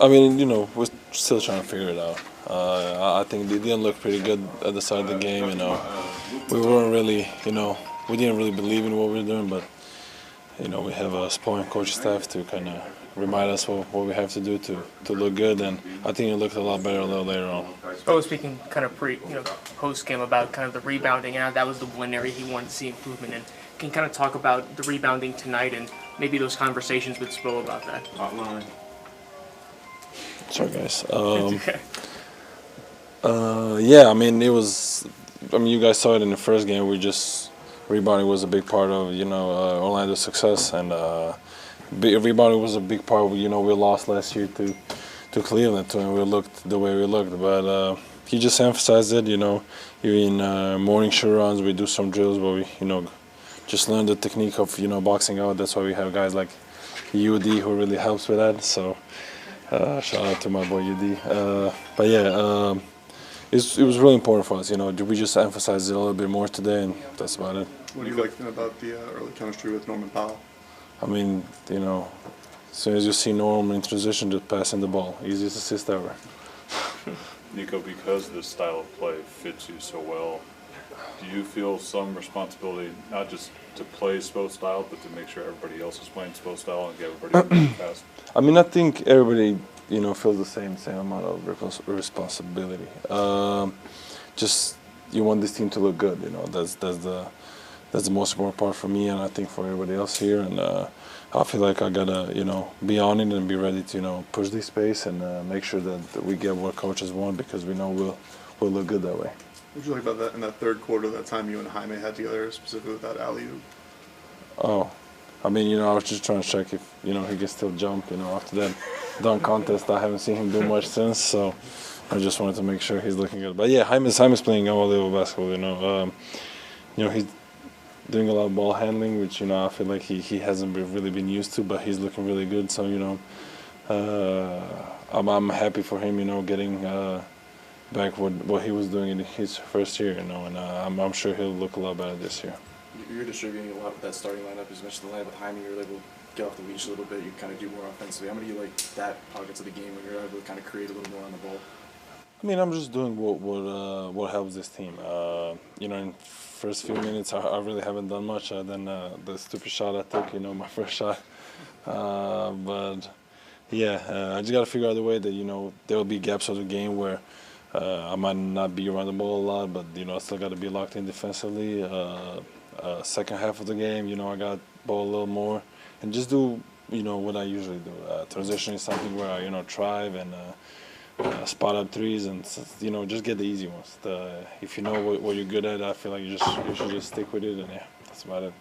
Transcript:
I mean, we're still trying to figure it out. I think they didn't look pretty good at the start of the game. We weren't really, we didn't really believe in what we were doing, but we have a sporting coach staff to kind of remind us what we have to do to look good, and I think it looked a lot better a little later on. I was speaking kind of post game about kind of the rebounding, and that was the one area he wanted to see improvement in. Can you kind of talk about the rebounding tonight and maybe those conversations with Spo about that? Sorry, guys. Okay. Yeah, I mean, you guys saw it in the first game. Rebounding was a big part of, Orlando's success, and rebounding was a big part of, we lost last year to Cleveland too, and we looked the way we looked. But he just emphasized it, you're in morning shoot runs, we do some drills where we, just learn the technique of, boxing out. That's why we have guys like UD who really helps with that. So shout out to my boy UD. But yeah, it was really important for us. We just emphasized it a little bit more today, and that's about it. What do you like about the early chemistry with Norman Powell? I mean, as soon as you see Norman in transition, just passing the ball, easiest assist ever. Nico, because this style of play fits you so well, do you feel some responsibility not just to play Spo style, but to make sure everybody else is playing Spo style and get everybody moving fast? I mean, I think everybody, feels the same amount of responsibility. Just you want this team to look good. That's the most important part for me, and I think for everybody else here. And I feel like I gotta, be on it and be ready to, push this pace and make sure that we get what coaches want, because we know we'll look good that way. What did you like about that in that third quarter, that time you and Jaime had together, specifically with that alley-oop? Oh, I mean, I was just trying to check if, he can still jump, after that dunk contest. I haven't seen him do much since, so I just wanted to make sure he's looking good. But yeah, Jaime's playing all-level basketball, he's doing a lot of ball handling, which, I feel like he hasn't really been used to, but he's looking really good. So, I'm happy for him, getting back what he was doing in his first year, and I'm sure he'll look a lot better this year. You're distributing a lot with that starting lineup. As you mentioned the lineup with Jaime, you're able to get off the leash a little bit. You kind of do more offensively. How many do you like that pockets of the game when you're able to kind of create a little more on the ball? I mean, I'm just doing what helps this team. In first few minutes, I really haven't done much other than the stupid shot I took, my first shot. But yeah, I just got to figure out a way that, there will be gaps of the game where I might not be around the ball a lot, but, I still got to be locked in defensively. Second half of the game, I got ball a little more, and just do, what I usually do. Transition is something where I, thrive and spot up threes and, just get the easy ones. If you know what you're good at, I feel like you should just stick with it, and yeah, that's about it.